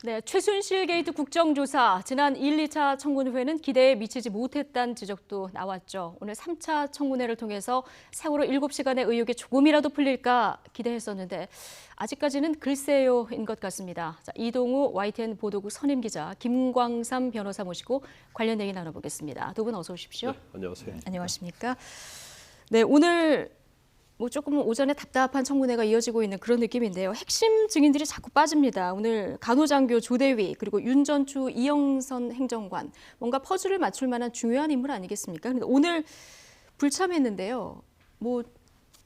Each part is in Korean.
네, 최순실 게이트 국정조사 지난 1, 2차 청문회는 기대에 미치지 못했다는 지적도 나왔죠. 오늘 3차 청문회를 통해서 세월호 7시간의 의혹이 조금이라도 풀릴까 기대했었는데 아직까지는 글쎄요인 것 같습니다. 자, 이동우 YTN 보도국 선임 기자, 김광삼 변호사 모시고 관련 얘기 나눠보겠습니다. 두 분 어서 오십시오. 네, 안녕하세요. 안녕하십니까? 네, 오늘 조금 오전에 답답한 청문회가 이어지고 있는 그런 느낌인데요. 핵심 증인들이 자꾸 빠집니다. 오늘 간호장교 조대위 그리고 윤 전추 이영선 행정관 뭔가 퍼즐을 맞출 만한 중요한 인물 아니겠습니까? 그런데 오늘 불참했는데요.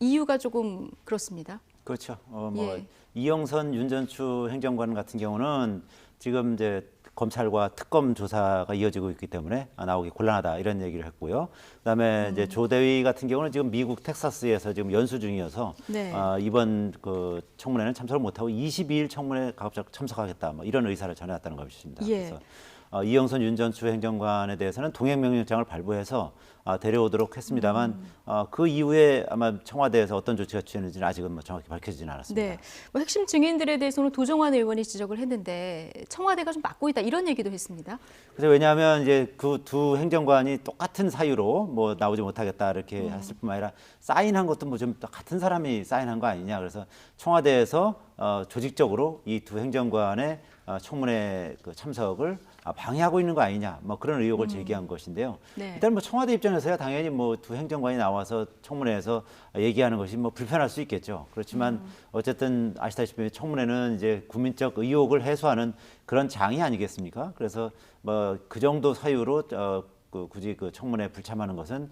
이유가 조금 그렇습니다. 그렇죠. 예. 이영선, 윤 전추 행정관 같은 경우는 지금 이제 검찰과 특검 조사가 이어지고 있기 때문에 나오기 곤란하다 이런 얘기를 했고요. 그다음에 이제 조대위 같은 경우는 지금 미국 텍사스에서 지금 연수 중이어서 네. 이번 그 청문회는 참석을 못하고 22일 청문회 가급적 참석하겠다 이런 의사를 전해왔다는 것입니다. 예. 그래서 이영선, 윤 전추 행정관에 대해서는 동행명령장을 발부해서 데려오도록 했습니다만 그 이후에 아마 청와대에서 어떤 조치가 취했는지는 아직은 정확히 밝혀지진 않았습니다. 네, 핵심 증인들에 대해서는 도정환 의원이 지적을 했는데 청와대가 좀 막고 있다 이런 얘기도 했습니다. 그래서 왜냐하면 이제 그 두 행정관이 똑같은 사유로 나오지 못하겠다 이렇게 했을 뿐만 아니라 사인한 것도 좀 같은 사람이 사인한 거 아니냐. 그래서 청와대에서 조직적으로 이 두 행정관의 청문회 그 참석을 방해하고 있는 거 아니냐, 그런 의혹을 제기한 것인데요. 네. 일단 청와대 입장에서야 당연히 두 행정관이 나와서 청문회에서 얘기하는 것이 불편할 수 있겠죠. 그렇지만 어쨌든 아시다시피 청문회는 이제 국민적 의혹을 해소하는 그런 장이 아니겠습니까? 그래서 그 정도 사유로 굳이 그 청문회 불참하는 것은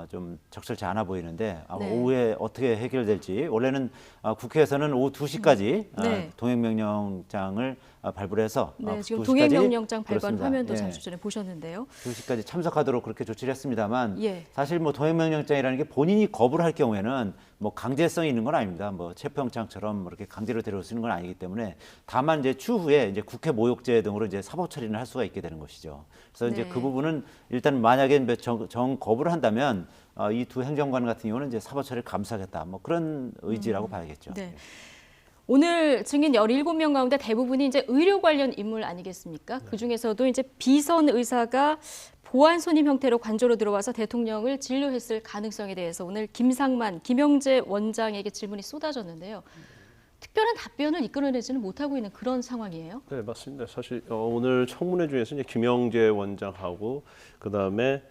좀 적절치 않아 보이는데 네. 오후에 어떻게 해결될지 원래는 국회에서는 오후 2시까지 네. 동행명령장을 발부를 해서 네, 지금 2시까지 동행명령장 발부한 그렇습니다. 화면도 예. 잠시 전에 보셨는데요. 2시까지 참석하도록 그렇게 조치를 했습니다만 예. 사실 동행명령장이라는 게 본인이 거부를 할 경우에는 강제성이 있는 건 아닙니다. 체포영장처럼 이렇게 강제로 데려올 수 있는 건 아니기 때문에 다만 이제 추후에 이제 국회 모욕죄 등으로 이제 사법 처리를 할 수가 있게 되는 것이죠. 그래서 이제 네. 그 부분은 일단 만약에 정 거부를 한다면 이 두 행정관 같은 경우는 이제 사법 처리를 감수하겠다 그런 의지라고 봐야겠죠. 네. 오늘 증인 17명 가운데 대부분이 이제 의료 관련 인물 아니겠습니까? 그 중에서도 이제 비선 의사가 보안 손님 형태로 관저로 들어와서 대통령을 진료했을 가능성에 대해서 오늘 김상만, 김영재 원장에게 질문이 쏟아졌는데요. 특별한 답변을 이끌어내지는 못하고 있는 그런 상황이에요. 네, 맞습니다. 사실 오늘 청문회 중에서 이제 김영재 원장하고 그다음에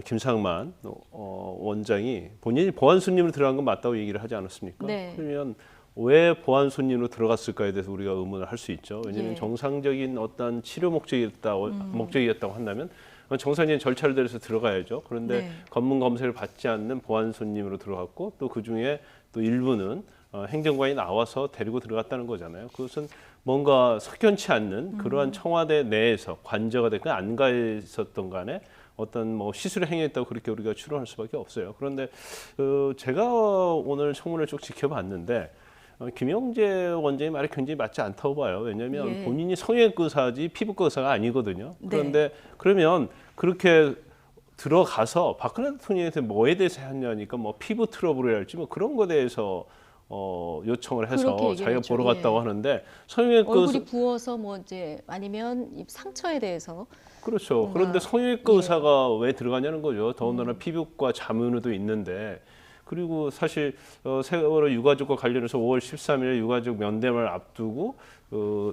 김상만 원장이 본인이 보안 손님으로 들어간 건 맞다고 얘기를 하지 않았습니까? 네. 그러면 왜 보안 손님으로 들어갔을까에 대해서 우리가 의문을 할 수 있죠. 왜냐하면 예. 정상적인 어떤 치료 목적이었다고 한다면 정상적인 절차를 들여서 들어가야죠. 그런데 네. 검문 검사를 받지 않는 보안 손님으로 들어갔고 또 그 중에 또 일부는 행정관이 나와서 데리고 들어갔다는 거잖아요. 그것은 뭔가 석연치 않는 그러한 청와대 내에서 관저가 됐건 안 가 있었던 간에 어떤 시술을 행했다고 그렇게 우리가 추론할 수밖에 없어요. 그런데 제가 오늘 청문회를 쭉 지켜봤는데 김영재 원장의 말이 굉장히 맞지 않다고 봐요. 왜냐하면 예. 본인이 성형외과 의사지 피부과 의사가 아니거든요. 네. 그런데 그러면 그렇게 들어가서 박근혜 대통령한테 뭐에 대해서 했냐니까 피부 트러블이랄지 그런 거에 대해서 요청을 해서 그렇게 자기가 얘기했죠. 보러 갔다고 예. 하는데 성형외과 얼굴이 부어서 이제 아니면 입 상처에 대해서 그렇죠. 뭔가, 그런데 성형외과 예. 의사가 왜 들어가냐는 거죠. 더군다나 피부과 자문의도 있는데 그리고 사실 세월호 유가족과 관련해서 5월 13일 유가족 면담을 앞두고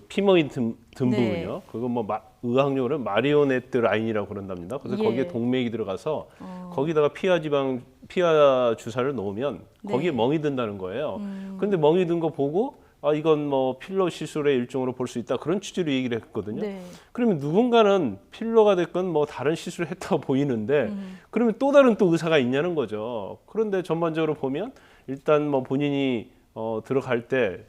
피멍이 든 네. 부분이요. 그거 의학용어로 마리오네트 라인이라고 그런답니다. 그래서 예. 거기에 동맥이 들어가서 거기다가 피하 주사를 놓으면 거기에 네. 멍이 든다는 거예요. 그런데 멍이 든 거 보고 이건 필러 시술의 일종으로 볼 수 있다. 그런 취지로 얘기를 했거든요. 네. 그러면 누군가는 필러가 됐건 다른 시술을 했다고 보이는데 그러면 또 다른 의사가 있냐는 거죠. 그런데 전반적으로 보면 일단 본인이 들어갈 때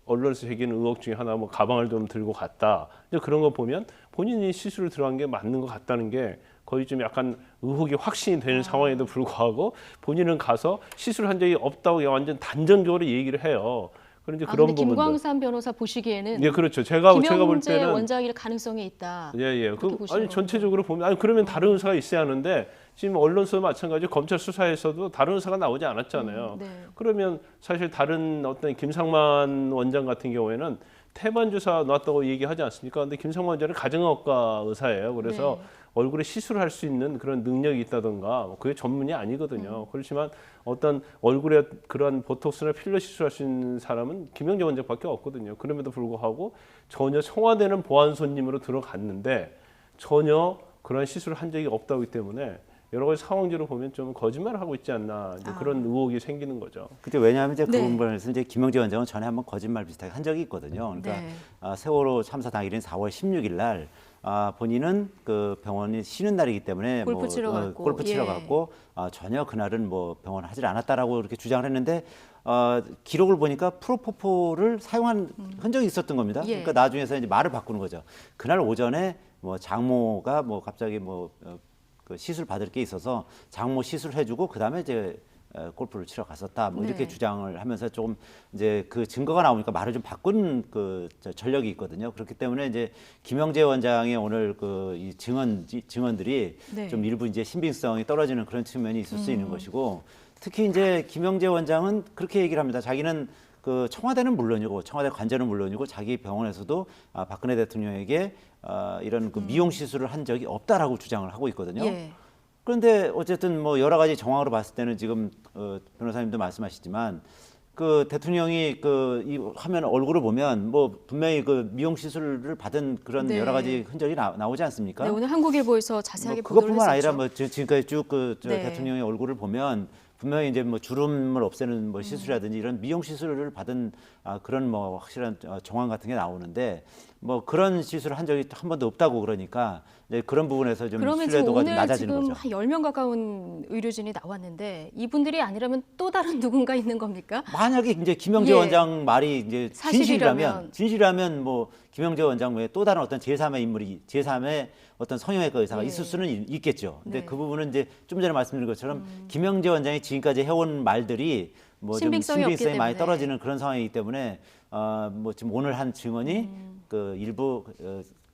언론에서 제기하는 의혹 중에 하나 가방을 좀 들고 갔다. 이제 그런 거 보면 본인이 시술을 들어간 게 맞는 것 같다는 게 거의 좀 약간 의혹이 확신이 되는 상황에도 불구하고 본인은 가서 시술한 적이 없다고 완전 단정적으로 얘기를 해요. 그런데 그런 근데 부분들. 김광삼 변호사 보시기에는 예, 그렇죠. 제가 볼 김영재 때는 원장일 가능성이 있다. 예. 그렇게 보시는 전체적으로 보면 그러면 다른 의사가 있어야 하는데 지금 언론사도 마찬가지로 검찰 수사에서도 다른 의사가 나오지 않았잖아요. 네. 그러면 사실 다른 어떤 김상만 원장 같은 경우에는 태반 주사 놨다고 얘기하지 않습니까? 근데 김성만 원장은 가정의학과 의사예요. 그래서 얼굴에 시술을 할 수 있는 그런 능력이 있다던가 그게 전문이 아니거든요. 그렇지만 어떤 얼굴에 그런 보톡스나 필러 시술할 수 있는 사람은 김영재 원장밖에 없거든요. 그럼에도 불구하고 전혀 청와대는 보안 손님으로 들어갔는데 전혀 그런 시술을 한 적이 없다고 하기 때문에 여러 가지 상황적으로 보면 좀 거짓말을 하고 있지 않나 이제 그런 의혹이 생기는 거죠. 그때 왜냐하면 이제 그 네. 부분에서 이제 김영재 원장은 전에 한번 거짓말 비슷하게 한 적이 있거든요. 그러니까 네. 세월호 참사 당일인 4월 16일 날 본인은 그 병원이 쉬는 날이기 때문에 골프 치러 갔고, 골프 치러 예. 갔고 전혀 그날은 뭐 병원 하질 않았다라고 이렇게 주장을 했는데 기록을 보니까 프로포폴을 사용한 흔적이 있었던 겁니다. 예. 그러니까 나중에서 이제 말을 바꾸는 거죠. 그날 오전에 뭐 장모가 뭐 갑자기 그 시술 받을 게 있어서 장모 시술 해주고 그 다음에 이제 골프를 치러 갔었다. 뭐 이렇게 네. 주장을 하면서 조금 이제 그 증거가 나오니까 말을 좀 바꾼 그 전력이 있거든요. 그렇기 때문에 이제 김영재 원장의 오늘 그 이 증언들이 네. 좀 일부 이제 신빙성이 떨어지는 그런 측면이 있을 수 있는 것이고 특히 이제 김영재 원장은 그렇게 얘기를 합니다. 자기는 그 청와대는 물론이고 청와대 관저는 물론이고 자기 병원에서도 박근혜 대통령에게 이런 그 미용 시술을 한 적이 없다라고 주장을 하고 있거든요. 예. 그런데 어쨌든 뭐 여러 가지 정황으로 봤을 때는 지금 변호사님도 말씀하시지만 그 대통령이 그 이 화면 얼굴을 보면 뭐 분명히 그 미용 시술을 받은 그런 네. 여러 가지 흔적이 나오지 않습니까? 네, 오늘 한국일보에서 자세하게 뭐 보도를 그것뿐만 했었죠. 아니라 뭐 지금까지 쭉 그 네. 대통령의 얼굴을 보면 분명히 이제 뭐 주름을 없애는 뭐 시술이라든지 이런 미용 시술을 받은 그런 뭐 확실한 정황 같은 게 나오는데 뭐 그런 시술을 한 적이 한 번도 없다고 그러니까 이제 그런 부분에서 좀 그러면 지금 신뢰도가 좀 오늘 낮아지는 지금 거죠. 한 10명 가까운 의료진이 나왔는데 이분들이 아니라면 또 다른 누군가 있는 겁니까? 만약에 이제 김영재 예. 원장 말이 이제 사실이라면. 진실이라면 뭐 김영재 원장 외에 또 다른 어떤 제3의 인물이 제3의 어떤 성형외과 의사가 예. 있을 수는 있겠죠. 근데 네. 그 부분은 이제 좀 전에 말씀드린 것처럼 김영재 원장이 지금까지 해온 말들이 뭐 좀 신빙성이 없기 신빙성이 많이 때문에. 떨어지는 그런 상황이기 때문에 뭐 지금 오늘 한 증언이 그 일부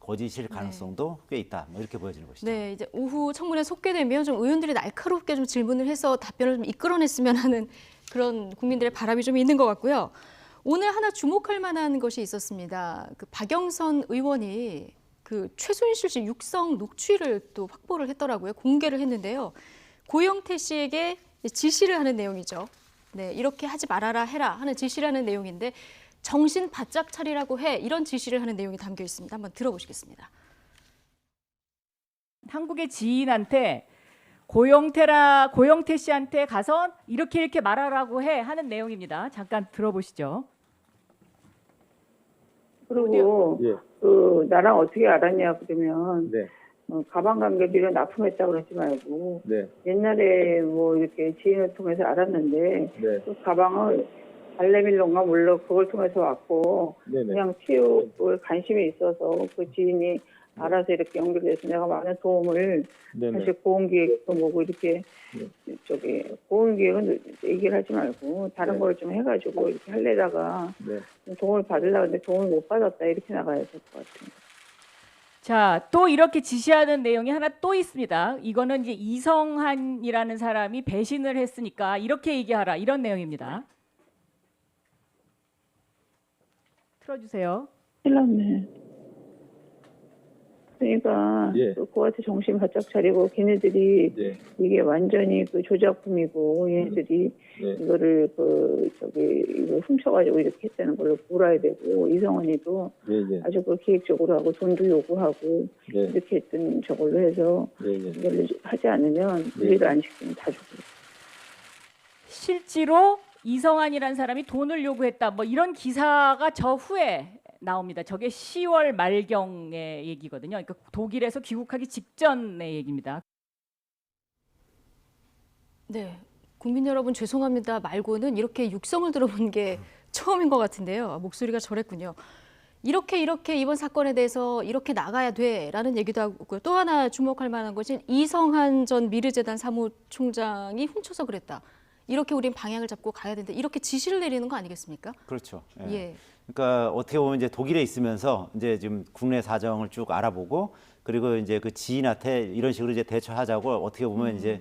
거짓일 가능성도 꽤 있다. 뭐 이렇게 보여지는 것이죠. 네, 이제 오후 청문회 속개되면 좀 의원들이 날카롭게 좀 질문을 해서 답변을 좀 이끌어냈으면 하는 그런 국민들의 바람이 좀 있는 것 같고요. 오늘 하나 주목할 만한 것이 있었습니다. 그 박영선 의원이 그 최순실 씨 육성 녹취를 또 확보를 했더라고요. 공개를 했는데요. 고영태 씨에게 지시를 하는 내용이죠. 네, 이렇게 하지 말아라 해라 하는 지시를 하는 내용인데 정신 바짝 차리라고 해 이런 지시를 하는 내용이 담겨 있습니다. 한번 들어보시겠습니다. 한국의 지인한테 고영태 씨한테 가서 이렇게 말하라고 해 하는 내용입니다. 잠깐 들어보시죠. 그리고 예. 그 나랑 어떻게 알았냐 그러면 네. 가방 관계비를 납품했다고 그러지 말고 네. 옛날에 뭐 이렇게 지인을 통해서 알았는데 네. 그 가방을 발레밀론가 몰라 그걸 통해서 왔고 네네. 그냥 체육에 관심이 있어서 그 지인이 알아서 이렇게 연결돼서 내가 많은 도움을 네네. 사실 보험기획도 뭐고 이렇게 네. 저기 보험기획은 얘기를 하지 말고 다른 네. 걸 좀 해가지고 이렇게 하려다가 네. 도움을 받으려고 했는데 도움을 못 받았다 이렇게 나가야 될 것 같아요. 자, 또 이렇게 지시하는 내용이 하나 또 있습니다. 이거는 이제 이성한이라는 사람이 배신을 했으니까 이렇게 얘기하라 이런 내용입니다. 틀어주세요. 큰일 났네. 그러니까 예. 그한테 정신 바짝 차리고 걔네들이 네. 이게 완전히 그 조작품이고 얘네들이 네. 이거를 이거 훔쳐가지고 이렇게 했다는 걸로 몰아야 되고 이성원이도 네. 아주 그 계획적으로 하고 돈도 요구하고 네. 이렇게 했던 저걸로 해서 네. 이걸 하지 않으면 네. 우리를 안 시키면 다 죽고. 실제로 이성한이라는 사람이 돈을 요구했다. 뭐 이런 기사가 저 후에 나옵니다. 저게 10월 말경의 얘기거든요. 그러니까 독일에서 귀국하기 직전의 얘기입니다. 네, 국민 여러분 죄송합니다 말고는 이렇게 육성을 들어본 게 처음인 것 같은데요. 목소리가 저랬군요. 이렇게 이번 사건에 대해서 이렇게 나가야 돼라는 얘기도 하고 또 하나 주목할 만한 것은 이성한 전 미르재단 사무총장이 훔쳐서 그랬다. 이렇게 우린 방향을 잡고 가야 된다. 이렇게 지시를 내리는 거 아니겠습니까? 그렇죠. 예. 예. 그러니까 어떻게 보면 이제 독일에 있으면서 이제 지금 국내 사정을 쭉 알아보고 그리고 이제 그 지인한테 이런 식으로 이제 대처하자고 어떻게 보면 이제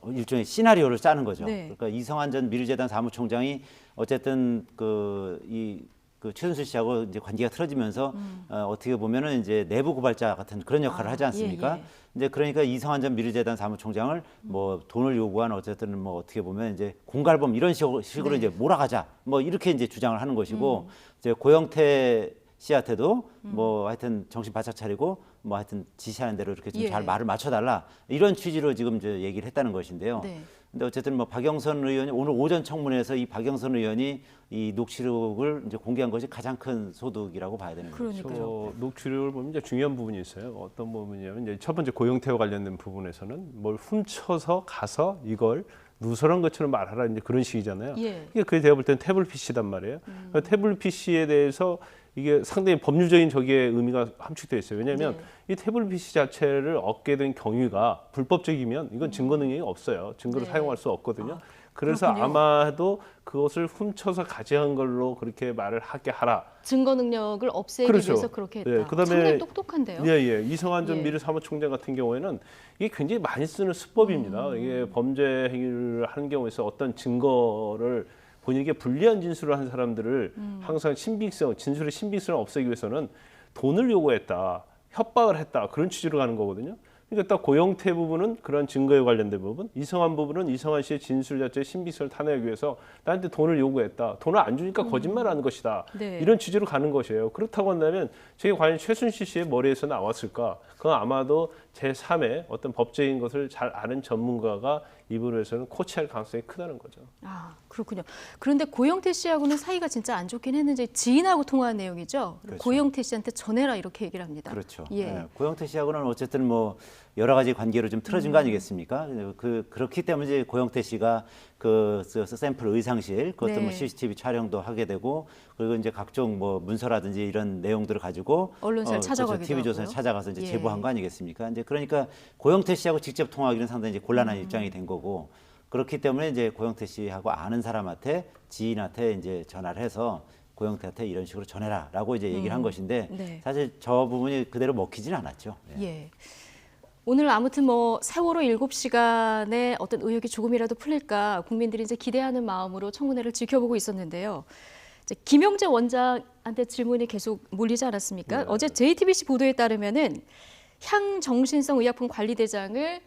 일종의 시나리오를 짜는 거죠. 네. 그러니까 이성한 전 미르재단 사무총장이 어쨌든 그 이 그 최순실 씨하고 이제 관계가 틀어지면서 어떻게 보면은 이제 내부 고발자 같은 그런 역할을 하지 않습니까? 예. 이제 그러니까 이성한 전 미르재단 사무총장을 뭐 돈을 요구한 어쨌든 뭐 어떻게 보면 이제 공갈범 이런 식으로 네. 이제 몰아가자 뭐 이렇게 이제 주장을 하는 것이고 이제 고영태 씨한테도 뭐 하여튼 정신 바짝 차리고 뭐 하여튼 지시하는 대로 이렇게 좀 예. 잘 말을 맞춰달라 이런 취지로 지금 이제 얘기를 했다는 것인데요. 네. 근데 어쨌든 뭐 박영선 의원이 오늘 오전 청문회에서 이 박영선 의원이 이 녹취록을 이제 공개한 것이 가장 큰 소득이라고 봐야 되는 거죠. 그러니까요. 녹취록을 보면 이제 중요한 부분이 있어요. 어떤 부분이냐면 이제 첫 번째 고영태와 관련된 부분에서는 뭘 훔쳐서 가서 이걸 누설한 것처럼 말하라 이제 그런 식이잖아요. 예. 이게 그게 제가 볼 때는 태블릿 PC단 말이에요. 그러니까 태블릿 PC에 대해서 이게 상당히 법률적인 저기에 의미가 함축되어 있어요. 왜냐하면 네. 이 태블릿 PC 자체를 얻게 된 경위가 불법적이면 이건 증거 능력이 없어요. 증거로 네. 사용할 수 없거든요. 아, 그래서 그렇군요. 아마도 그것을 훔쳐서 가져간 걸로 그렇게 말을 하게 하라. 증거 능력을 없애기 그렇죠. 위해서 그렇게 했다. 예, 그다음에- 상당히 똑똑한데요. 예, 예. 이성한 전 예. 미르 사무총장 같은 경우에는 이게 굉장히 많이 쓰는 수법입니다. 이게 범죄 행위를 하는 경우에서 어떤 증거를 본인에게 불리한 진술을 한 사람들을 항상 신빙성, 진술의 신빙성을 없애기 위해서는 돈을 요구했다, 협박을 했다 그런 취지로 가는 거거든요. 그러니까 딱 고영태 부분은 그런 증거에 관련된 부분, 이성한 부분은 이성한 씨의 진술 자체의 신빙성을 타내기 위해서 나한테 돈을 요구했다. 돈을 안 주니까 거짓말하는 것이다. 네. 이런 취지로 가는 것이에요. 그렇다고 한다면 저게 과연 최순실 씨의 머리에서 나왔을까? 그건 아마도 제3의 어떤 법적인 것을 잘 아는 전문가가 이 부분에서는 코치할 가능성이 크다는 거죠. 아, 그렇군요. 그런데 고영태 씨하고는 사이가 진짜 안 좋긴 했는지 지인하고 통화한 내용이죠. 그렇죠. 고영태 씨한테 전해라 이렇게 얘기를 합니다. 그렇죠. 예. 예. 고영태 씨하고는 어쨌든 뭐 여러 가지 관계로 좀 틀어진 거 아니겠습니까? 그렇기 때문에 이제 고영태 씨가 그 샘플 의상실 그것도 네. 뭐 CCTV 촬영도 하게 되고 그리고 이제 각종 뭐 문서라든지 이런 내용들을 가지고 언론사를 찾아가기도 TV조선에 하고요. 찾아가서 이제 예. 제보한 거 아니겠습니까? 이제 그러니까 고영태 씨하고 직접 통화하기는 상당히 이제 곤란한 입장이 된 거고 그렇기 때문에 이제 고영태 씨하고 아는 사람한테 지인한테 이제 전화를 해서 고영태한테 이런 식으로 전해라라고 이제 얘기를 한 것인데 네. 사실 저 부분이 그대로 먹히지는 않았죠. 예. 예. 오늘 아무튼 뭐 세월호 7시간에 어떤 의혹이 조금이라도 풀릴까 국민들이 이제 기대하는 마음으로 청문회를 지켜보고 있었는데요. 이제 김영재 원장한테 질문이 계속 몰리지 않았습니까? 네. 어제 JTBC 보도에 따르면은 향정신성 의약품 관리대장을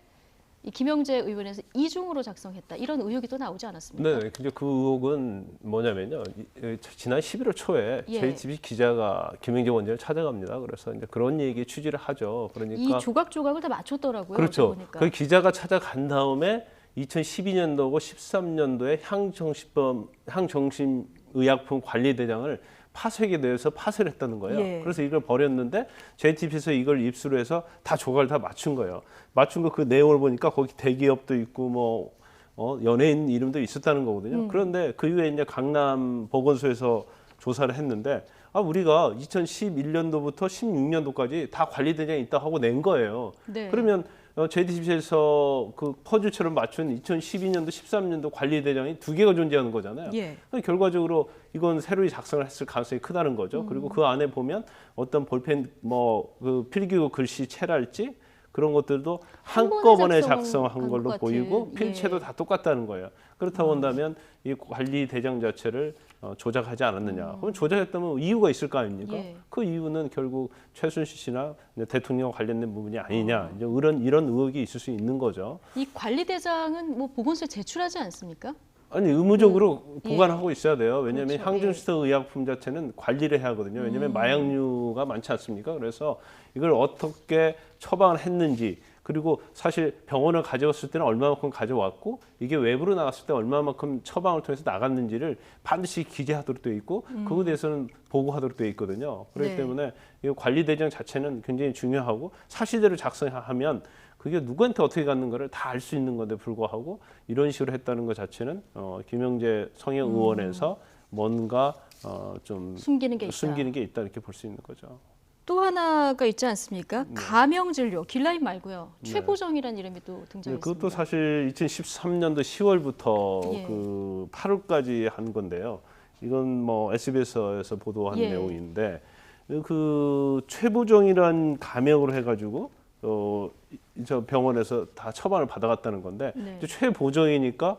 이 김영재 의원에서 이중으로 작성했다 이런 의혹이 또 나오지 않았습니까? 네, 근데 그 의혹은 뭐냐면요. 지난 11월 초에 예. JTBC 기자가 김영재 원장을 찾아갑니다. 그래서 이제 그런 얘기 취지를 하죠. 그러니까 이 조각조각을 다 맞췄더라고요. 그렇죠. 어제 보니까. 그 기자가 찾아간 다음에 2012년도고 13년도에 향정신의약품 관리대장을 파쇄하게 돼서 파쇄를 했다는 거예요. 예. 그래서 이걸 버렸는데 JTBC에서 이걸 입수를 해서 다 조각을 다 맞춘 거예요. 맞춘 거 그 내용을 보니까 거기 대기업도 있고 뭐 연예인 이름도 있었다는 거거든요. 그런데 그 이후에 이제 강남 보건소에서 조사를 했는데 우리가 2011년도부터 16년도까지 다 관리대장이 있다 하고 낸 거예요. 네. 그러면 JTBC에서 그 퍼즐처럼 맞춘 2012년도, 13년도 관리대장이 두 개가 존재하는 거잖아요. 예. 결과적으로 이건 새로이 작성을 했을 가능성이 크다는 거죠. 그리고 그 안에 보면 어떤 볼펜 그 필기구 글씨체랄지 그런 것들도 한 번에 한꺼번에 작성한 작성한 걸로 것 보이고 같은, 필체도 예. 다 똑같다는 거예요. 그렇다고 한다면 이 관리대장 자체를 조작하지 않았느냐. 그럼 조작했다면 이유가 있을 거 아닙니까? 예. 그 이유는 결국 최순실 씨나 대통령과 관련된 부분이 아니냐. 이제 이런 의혹이 있을 수 있는 거죠. 이 관리대장은 뭐 보건소에 제출하지 않습니까? 아니 의무적으로 예. 보관하고 있어야 돼요. 왜냐하면 그렇죠. 향정신성 의약품 자체는 관리를 해야 하거든요. 왜냐하면 마약류가 많지 않습니까? 그래서 이걸 어떻게 처방을 했는지 그리고 사실 병원을 가져갔을 때는 얼마만큼 가져왔고 이게 외부로 나갔을 때 얼마만큼 처방을 통해서 나갔는지를 반드시 기재하도록 되어 있고 그거에 대해서는 보고하도록 되어 있거든요. 그렇기 네. 때문에 이 관리대장 자체는 굉장히 중요하고 사실대로 작성하면 그게 누구한테 어떻게 갔는 거를 다 알 수 있는 건데 불구하고 이런 식으로 했다는 것 자체는 김영재 성형 의원에서 뭔가 좀 숨기는 게 있다. 숨기는 게 있다 이렇게 볼 수 있는 거죠. 또 하나가 있지 않습니까? 네. 가명진료, 길라임 말고요. 최보정이라는 이름이 또 네, 등장했습니다. 그것도 사실 2013년도 10월부터 예. 그 8월까지 한 건데요. 이건 뭐 SBS에서 보도한 예. 내용인데 그 최보정이란 가명으로 해가지고 저 병원에서 다 처방을 받아갔다는 건데 네. 이제 최보정이니까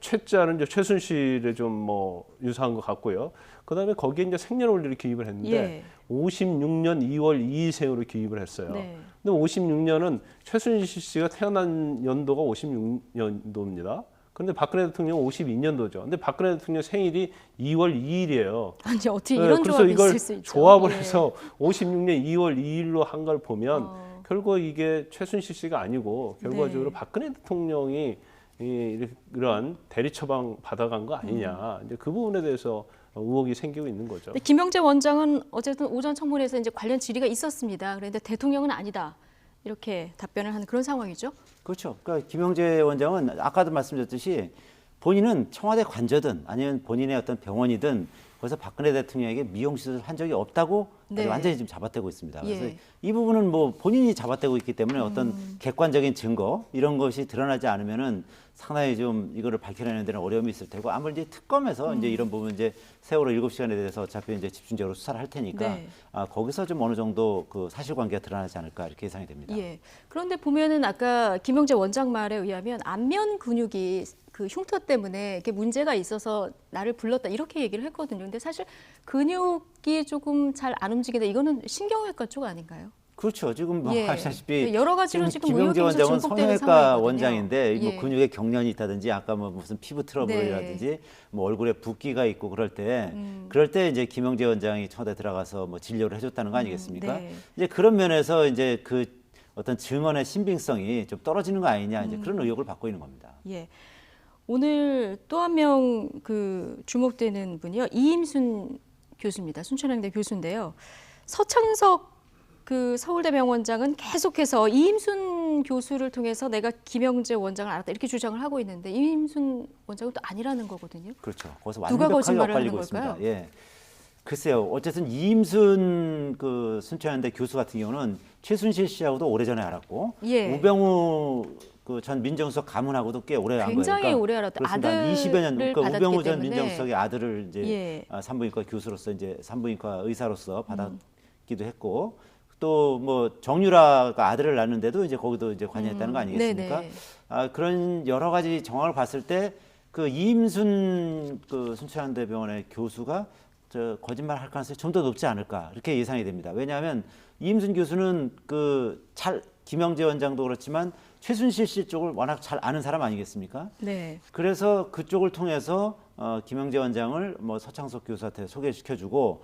최자는 이제 최순실에 좀 뭐 유사한 것 같고요. 그다음에 거기에 이제 생년월일을 기입을 했는데 예. 56년 2월 2일생으로 기입을 했어요. 네. 근데 56년은 최순실 씨가 태어난 연도가 56년도입니다. 그런데 박근혜 대통령은 52년도죠. 근데 박근혜 대통령 생일이 2월 2일이에요. 아니 어떻게 이런 그래서 조합이 이걸 있을 수 있죠? 조합을 예. 해서 56년 2월 2일로 한 걸 보면 결국 이게 최순실 씨가 아니고 결과적으로 네. 박근혜 대통령이 이러한 대리 처방 받아간 거 아니냐. 이제 그 부분에 대해서 의혹이 생기고 있는 거죠. 근데 김영재 원장은 어쨌든 오전 청문회에서 이제 관련 질의가 있었습니다. 그런데 대통령은 아니다. 이렇게 답변을 하는 그런 상황이죠. 그렇죠. 그러니까 김영재 원장은 아까도 말씀드렸듯이 본인은 청와대 관저든 아니면 본인의 어떤 병원이든 거기서 박근혜 대통령에게 미용 시술을 한 적이 없다고 네. 완전히 지금 잡아떼고 있습니다. 그래서 예. 이 부분은 뭐 본인이 잡아떼고 있기 때문에 어떤 객관적인 증거 이런 것이 드러나지 않으면은 상당히 좀 이거를 밝혀내는 데는 어려움이 있을 테고 아무리 이제 특검에서 이제 이런 부분 이제 세월호 7시간에 대해서 어차피 이제 집중적으로 수사를 할 테니까 네. 거기서 좀 어느 정도 그 사실관계가 드러나지 않을까 이렇게 예상이 됩니다. 예. 그런데 보면은 아까 김영재 원장 말에 의하면 안면 근육이 그 흉터 때문에 이렇게 문제가 있어서 나를 불렀다 이렇게 얘기를 했거든요. 근데 사실 근육이 조금 잘 안 움직이다 이거는 신경외과 쪽 아닌가요? 그렇죠. 지금 뭐 예. 아시다시피 여러 가지로 지금 김영재 의혹이 원장은 증폭되는 성형외과 상황이거든요. 원장인데 뭐 예. 근육에 경련이 있다든지 아까 뭐 무슨 피부 트러블이라든지 뭐 얼굴에 붓기가 있고 그럴 때 이제 김영재 원장이 청와대 들어가서 뭐 진료를 해줬다는 거 아니겠습니까? 네. 이제 그런 면에서 이제 그 어떤 증언의 신빙성이 좀 떨어지는 거 아니냐 이제 그런 의혹을 받고 있는 겁니다. 예. 오늘 또 한 명 그 주목되는 분이요. 이임순 교수입니다. 순천향대 교수인데요. 서창석 그 서울대 병원장은 계속해서 이임순 교수를 통해서 내가 김영재 원장을 알았다 이렇게 주장을 하고 있는데 이임순 원장은 또 아니라는 거거든요. 그렇죠. 거기서 누가 완벽하게 거짓말을 하는 엇갈리고 있습니다. 걸까요? 예. 글쎄요. 어쨌든 이임순 그 순천향대 교수 같은 경우는 최순실 씨하고도 오래전에 알았고 예. 우병우 그 전 민정수석 가문하고도 꽤 오래 안 거예요. 굉장히 오래 알았다. 그렇습니다. 아들을 20여 년 그러니까 받았기 우병우 전 때문에. 민정수석의 아들을 이제 예. 산부인과 교수로서 이제 산부인과 의사로서 받았기도 했고 또 뭐 정유라가 아들을 낳는데도 이제 거기도 이제 관여했다는 거 아니겠습니까? 네네. 그런 여러 가지 정황을 봤을 때 그 이임순 그 순천향대병원의 교수가 저 거짓말 할 가능성이 좀 더 높지 않을까 이렇게 예상이 됩니다. 왜냐하면 이임순 교수는 그 김영재 원장도 그렇지만 최순실 씨 쪽을 워낙 잘 아는 사람 아니겠습니까? 네. 그래서 그쪽을 통해서 김영재 원장을 뭐 서창석 교수한테 소개시켜주고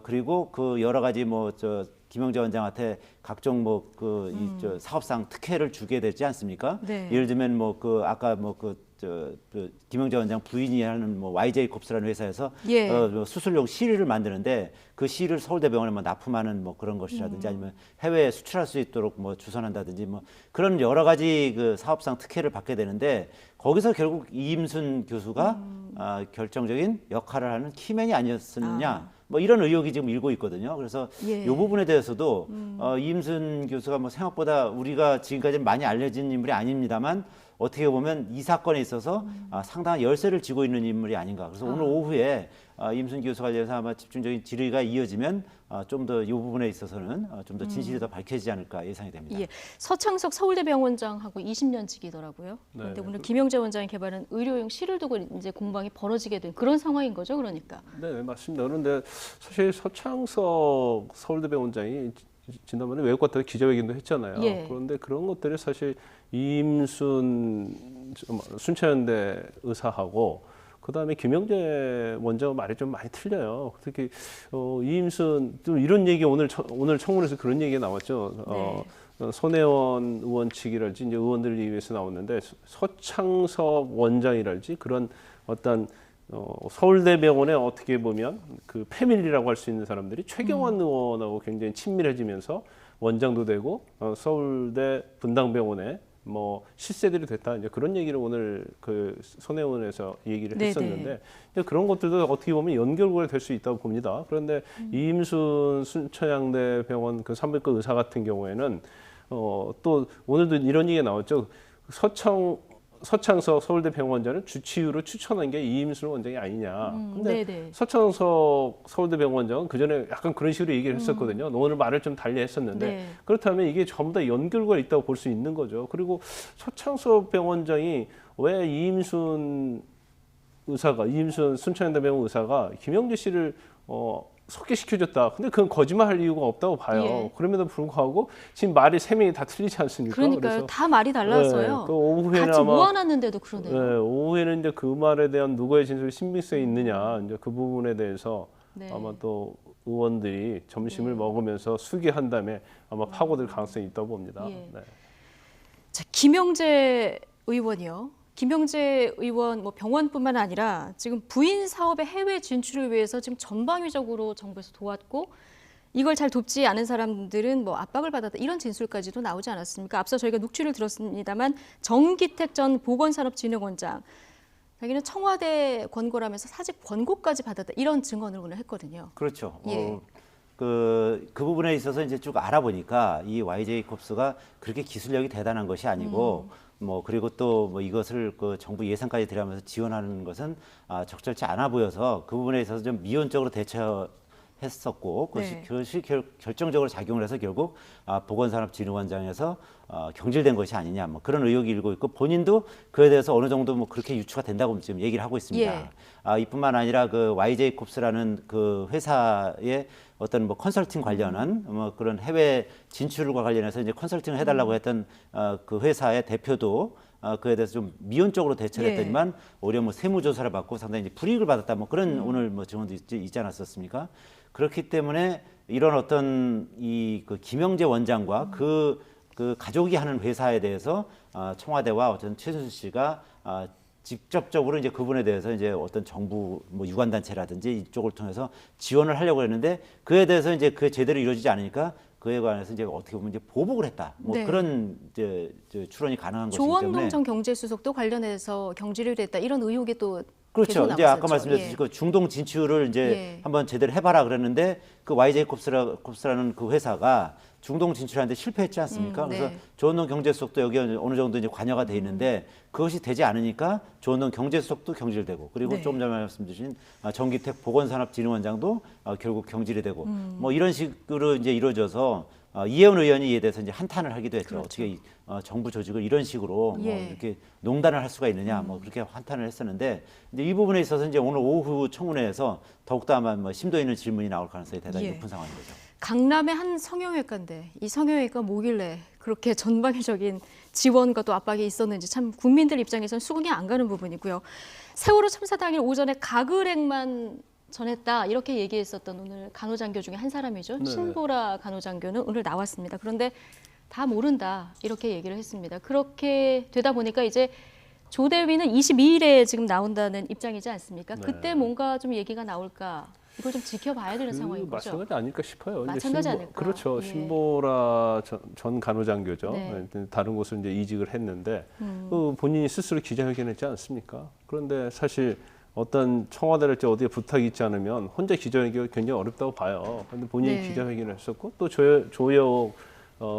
그리고 그 여러 가지 뭐 저 김영재 원장한테 각종 뭐 그 이 저 사업상 특혜를 주게 되지 않습니까? 네. 예를 들면 뭐 그 아까 뭐 그 김영재 원장 부인이 하는 뭐 YJ콥스라는 회사에서 예. 뭐 수술용 실을 만드는데 그 실을 서울대병원에 뭐 납품하는 뭐 그런 것이라든지 아니면 해외에 수출할 수 있도록 뭐 주선한다든지 뭐 그런 여러 가지 그 사업상 특혜를 받게 되는데 거기서 결국 이임순 교수가 결정적인 역할을 하는 키맨이 아니었느냐 뭐 이런 의혹이 지금 일고 있거든요. 그래서 예. 이 부분에 대해서도 이임순 교수가 뭐 생각보다 우리가 지금까지 많이 알려진 인물이 아닙니다만 어떻게 보면 이 사건에 있어서 상당한 열쇠를 쥐고 있는 인물이 아닌가. 그래서 오늘 오후에 임순 교수와 관련해서 아마 집중적인 질의가 이어지면 좀 더 이 부분에 있어서는 좀 더 진실이 더 밝혀지지 않을까 예상이 됩니다. 예. 서창석 서울대 병원장하고 20년직이더라고요. 그런데 네. 오늘 김영재 원장이 개발한 의료용 실을 두고 이제 공방이 벌어지게 된 그런 상황인 거죠, 그러니까. 네, 맞습니다. 그런데 사실 서창석 서울대병원장이 지난번에 외국 갔다가 기자회견도 했잖아요. 예. 그런데 그런 것들이 사실 순천향대 의사하고 그다음에 김영재 원장은 말이 좀 많이 틀려요. 특히 이임순 좀 이런 얘기 오늘 청문회에서 그런 얘기가 나왔죠. 손혜원 의원 측이랄지 이제 의원들을 위해서 나왔는데 서창석 원장이랄지 그런 어떤 서울대병원에 어떻게 보면 그 패밀리라고 할 수 있는 사람들이 최경환 의원하고 굉장히 친밀해지면서 원장도 되고 서울대 분당병원에 뭐 실세들이 됐다 이제 그런 얘기를 오늘 그 손혜원에서 얘기를 네네. 했었는데 이제 그런 것들도 어떻게 보면 연결고리 될 수 있다고 봅니다. 그런데 이임순 순천향대 병원 그 산부인과 의사 같은 경우에는 또 오늘도 이런 얘기가 나왔죠. 서창석 서울대 병원장을 주치의로 추천한 게 이임순 원장이 아니냐. 근데 네네. 서창석 서울대 병원장은 그 전에 약간 그런 식으로 얘기를 했었거든요. 오늘 말을 좀 달리 했었는데 네. 그렇다면 이게 전부 다 연결고가 있다고 볼 수 있는 거죠. 그리고 서창석 병원장이 왜 이임순 순천향대 병원 의사가 김영재 씨를 소개시켜줬다. 근데 그건 거짓말할 이유가 없다고 봐요. 예. 그럼에도 불구하고 지금 말이 세 명이 다 틀리지 않습니까? 그러니까요. 그래서 다 말이 달라서요. 네, 그 오후에는 같이 아마 모아놨는데도 그러네요. 네, 오후에는 이제 그 말에 대한 누구의 진술이 신빙성이 있느냐 이제 그 부분에 대해서 네. 아마 또 의원들이 점심을 먹으면서 수기한 다음에 아마 파고들 가능성이 있다고 봅니다. 예. 네. 자, 김영재 의원이요. 김영재 의원 뭐 병원뿐만 아니라 지금 부인 사업의 해외 진출을 위해서 지금 전방위적으로 정부에서 도왔고 이걸 잘 돕지 않은 사람들은 뭐 압박을 받았다 이런 진술까지도 나오지 않았습니까? 앞서 저희가 녹취를 들었습니다만 정기택 전 보건산업진흥원장 자기는 청와대 권고라면서 사직 권고까지 받았다 이런 증언을 오늘 했거든요. 그렇죠. 예. 그 부분에 있어서 이제 쭉 알아보니까 이 YJ콥스가 그렇게 기술력이 대단한 것이 아니고 뭐 그리고 또 뭐 이것을 그 정부 예산까지 들여가면서 지원하는 것은 적절치 않아 보여서 그 부분에 있어서 좀 미온적으로 대처했었고 네. 그것이 결정적으로 작용을 해서 결국 보건산업진흥원장에서 경질된 것이 아니냐 뭐 그런 의혹이 일고 있고 본인도 그에 대해서 어느 정도 뭐 그렇게 유추가 된다고 지금 얘기를 하고 있습니다. 예. 이뿐만 아니라 그 YJ콥스라는 그 회사의 어떤 뭐 컨설팅 관련한 뭐 그런 해외 진출과 관련해서 이제 컨설팅을 해달라고 했던 그 회사의 대표도 그에 대해서 좀 미온적으로 대처를 예. 했더니만 오히려 뭐 세무조사를 받고 상당히 이제 불이익을 받았다 뭐 그런 오늘 뭐 증언도 있지 않았었습니까? 그렇기 때문에 이런 어떤 이 그 김영재 원장과 그 가족이 하는 회사에 대해서 청와대와 어떤 최순실 씨가 직접적으로 이제 그분에 대해서 이제 어떤 정부 뭐 유관단체라든지 이쪽을 통해서 지원을 하려고 했는데 그에 대해서 이제 그게 제대로 이루어지지 않으니까 그에 관해서 이제 어떻게 보면 이제 보복을 했다. 뭐 네. 그런 이제 추론이 가능한 것이기 조원동 때문에 전 경제수석도 관련해서 경질을 했다 이런 의혹이 또 그렇죠. 계속 이제 아까 나왔었죠. 말씀드렸듯이 예. 그 중동 진출을 이제 예. 한번 제대로 해봐라 그랬는데 그 YJ콥스라는 그 회사가 중동 진출하는데 실패했지 않습니까? 네. 그래서 조원동 경제수석도 여기 어느 정도 이제 관여가 돼 있는데 그것이 되지 않으니까 조원동 경제수석도 경질되고 그리고 네. 조금 전에 말씀 주신 정기택 보건산업진흥원장도 결국 경질이 되고 뭐 이런 식으로 이제 이루어져서 이혜원 의원이 이에 대해서 이제 한탄을 하기도 했죠. 그렇죠. 어떻게 정부 조직을 이런 식으로 뭐 예. 이렇게 농단을 할 수가 있느냐, 뭐 그렇게 한탄을 했었는데 이제 이 부분에 있어서 이제 오늘 오후 청문회에서 더욱더 아마 뭐 심도 있는 질문이 나올 가능성이 대단히 예. 높은 상황인 거죠. 강남의 한 성형외과인데 이 성형외과 뭐길래 그렇게 전방위적인 지원과 또 압박이 있었는지 참 국민들 입장에서는 수긍이 안 가는 부분이고요. 세월호 참사 당일 오전에 가글액만 전했다 이렇게 얘기했었던 오늘 간호장교 중에 한 사람이죠. 네. 신보라 간호장교는 오늘 나왔습니다. 그런데 다 모른다 이렇게 얘기를 했습니다. 그렇게 되다 보니까 이제 조대위는 22일에 지금 나온다는 입장이지 않습니까? 네. 그때 뭔가 좀 얘기가 나올까? 이걸 좀 지켜봐야 되는 상황인 거죠. 마찬가지 아닐까 싶어요. 이제 마찬가지 아닐까? 그렇죠. 예. 신보라 전 간호장교죠. 네. 다른 곳을 이제 이직을 했는데 그 본인이 스스로 기자회견했지 않습니까? 그런데 사실 어떤 청와대랄지 어디에 부탁이 있지 않으면 혼자 기자회견이 굉장히 어렵다고 봐요. 그런데 본인이 네. 기자회견을 했었고 또 조여옥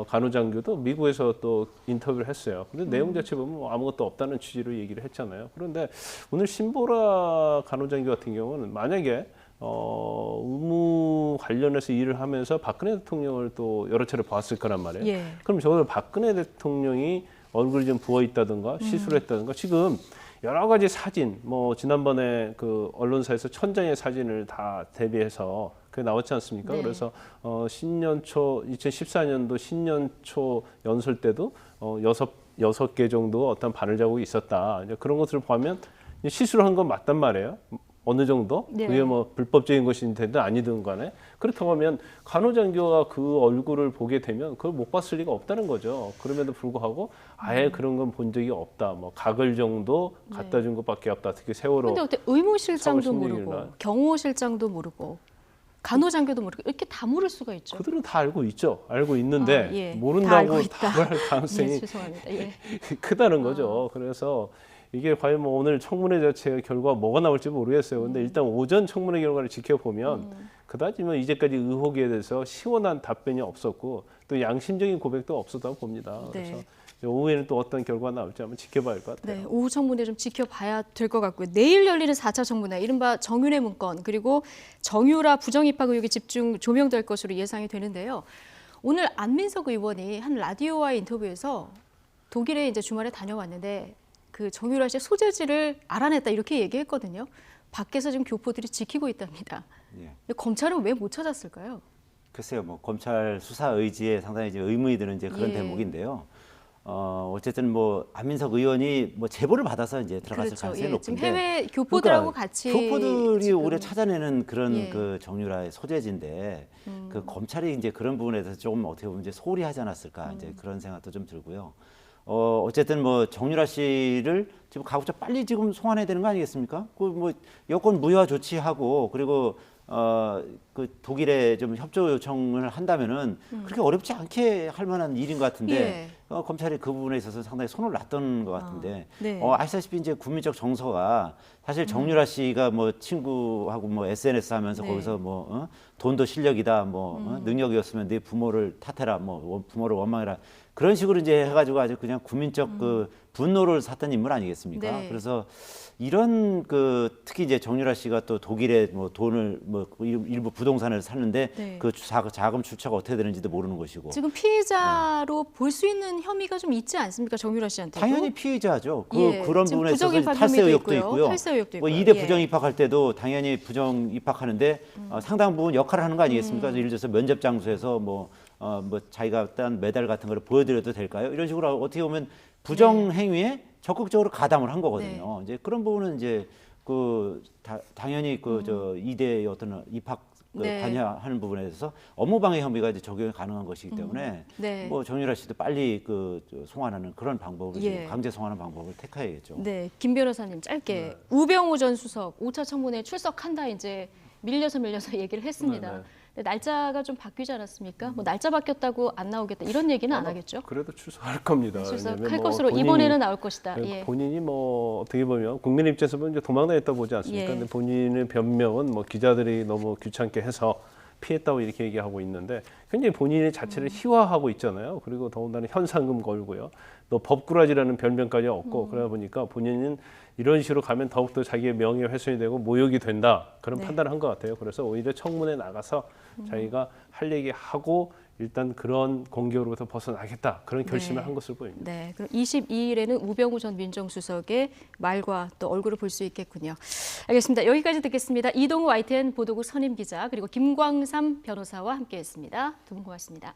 간호장교도 미국에서 또 인터뷰를 했어요. 근데 내용 자체 보면 뭐 아무것도 없다는 취지로 얘기를 했잖아요. 그런데 오늘 신보라 간호장교 같은 경우는 만약에 의무 관련해서 일을 하면서 박근혜 대통령을 또 여러 차례 봤을 거란 말이에요. 예. 그럼 저는 박근혜 대통령이 얼굴이 좀 부어 있다든가 시술을 했다든가 지금 여러 가지 사진, 뭐 지난번에 그 언론사에서 천장의 사진을 다 대비해서 그게 나왔지 않습니까? 네. 그래서 신년초 2014년도 신년초 연설 때도 여섯 개 정도 어떤 바늘 자국이 있었다. 이제 그런 것들을 보면 시술한 건 맞단 말이에요. 어느 정도 네. 그게 뭐 불법적인 것이 되든 아니든 간에 그렇다고 하면 간호장교가 그 얼굴을 보게 되면 그걸 못 봤을 리가 없다는 거죠. 그럼에도 불구하고 아예 그런 건 본 적이 없다. 뭐 가글 정도 갖다 준 것밖에 없다. 특히 세월호. 근데 어때 의무실장도 사월 모르고 16일 날. 경호실장도 모르고 간호장교도 모르고 이렇게 다 모를 수가 있죠. 그들은 다 알고 있죠. 알고 있는데 예. 다 모른다고 알고 있다. 답을 할 가능성이 예, 죄송합니다. 예. 크다는 거죠. 그래서 이게 과연 뭐 오늘 청문회 자체가 결과가 뭐가 나올지 모르겠어요. 근데 일단 오전 청문회 결과를 지켜보면 그다지 뭐 이제까지 의혹에 대해서 시원한 답변이 없었고 또 양심적인 고백도 없었다고 봅니다. 네. 그래서 오후에는 또 어떤 결과가 나올지 한번 지켜봐야 할 것 같아요. 네, 오후 청문회 좀 지켜봐야 될 것 같고요. 내일 열리는 4차 청문회, 이른바 정윤회 문건 그리고 정유라 부정입학 의혹이 집중 조명될 것으로 예상이 되는데요. 오늘 안민석 의원이 한 라디오와의 인터뷰에서 독일에 이제 주말에 다녀왔는데 그 정유라 씨의 소재지를 알아냈다 이렇게 얘기했거든요. 밖에서 지금 교포들이 지키고 있답니다. 예. 근데 검찰은 왜 못 찾았을까요? 글쎄요, 뭐 검찰 수사 의지에 상당히 이제 의문이 드는 이제 그런 예. 대목인데요. 어쨌든 뭐 안민석 의원이 뭐 제보를 받아서 이제 들어갔을 그렇죠. 가능성이 예, 지금 높은데 해외 교포들하고 그러니까 같이 교포들이 지금 오히려 찾아내는 그런 예. 그 정유라의 소재지인데 그 검찰이 이제 그런 부분에 대해서 조금 어떻게 보면 이제 소홀히 하지 않았을까 이제 그런 생각도 좀 들고요. 어쨌든 뭐 정유라 씨를 지금 가급적 빨리 지금 송환해야 되는 거 아니겠습니까? 그 뭐 여권 무효화 조치하고 그리고 그 독일에 좀 협조 요청을 한다면은 그렇게 어렵지 않게 할 만한 일인 것 같은데 예. 검찰이 그 부분에 있어서 상당히 손을 놨던 것 같은데 네. 아시다시피 이제 국민적 정서가 사실 정유라 씨가 뭐 친구하고 뭐 SNS 하면서 네. 거기서 뭐 돈도 실력이다 뭐 능력이었으면 네 부모를 탓해라 뭐 부모를 원망해라 그런 식으로 이제 해가지고 아주 그냥 국민적 그 분노를 샀던 인물 아니겠습니까? 네. 그래서 이런 그 특히 이제 정유라 씨가 또 독일에 뭐 돈을 뭐 일부 부동산을 샀는데 네. 그 자금 출처가 어떻게 되는지도 모르는 것이고 지금 피해자로 볼 수 있는 혐의가 좀 있지 않습니까? 정유라 씨한테. 당연히 피해자죠. 예, 그런 지금 부분에 있어서 부정입학 탈세 혐의도 의혹도 있고요. 있고요. 탈세 의혹도 뭐 있고요. 이대 예. 부정 입학할 때도 당연히 부정 입학하는데 상당 부분 역할을 하는 거 아니겠습니까? 예를 들어서 면접 장소에서 뭐 자기가 딴 메달 같은 거를 보여드려도 될까요? 이런 식으로 어떻게 보면 부정 네. 행위에 적극적으로 가담을 한 거거든요. 이제 그런 부분은 이제 당연히 저 이대의 어떤 입학 네. 관여하는 부분에 대해서 업무방해 혐의가 이제 적용이 가능한 것이기 때문에 네. 뭐 정유라 씨도 빨리 송환하는 그런 방법을 지금 예. 강제 송환하는 방법을 택해야겠죠. 네, 김 변호사님 짧게 우병우 전 수석 5차 청문회에 출석한다 이제 밀려서 얘기를 했습니다. 네, 네. 근데 날짜가 좀 바뀌지 않았습니까? 뭐 날짜 바뀌었다고 안 나오겠다 이런 얘기는 안 하겠죠? 그래도 출석할 겁니다. 출석할 왜냐면 뭐 것으로 본인이- 이번에는 나올 것이다. 예. 본인이 뭐 어떻게 보면 국민 입장에서 보면 이제 도망다녔다 보지 않습니까? 예. 근데 본인의 변명은 뭐 기자들이 너무 귀찮게 해서 피했다고 이렇게 얘기하고 있는데 굉장히 본인의 자체를 희화하고 있잖아요. 그리고 더군다나 현상금 걸고요. 또 법꾸라지라는 별명까지 얻고 그러다 보니까 본인은 이런 식으로 가면 더욱더 자기의 명예훼손이 되고 모욕이 된다. 그런 네. 판단을 한 것 같아요. 그래서 오히려 청문회 나가서 자기가 할 얘기하고 일단 그런 공격으로부터 벗어나겠다. 그런 결심을 네. 한 것으로 보입니다. 네, 그럼 22일에는 우병우 전 민정수석의 말과 또 얼굴을 볼 수 있겠군요. 알겠습니다. 여기까지 듣겠습니다. 이동우 YTN 보도국 선임 기자 그리고 김광삼 변호사와 함께했습니다. 두 분 고맙습니다.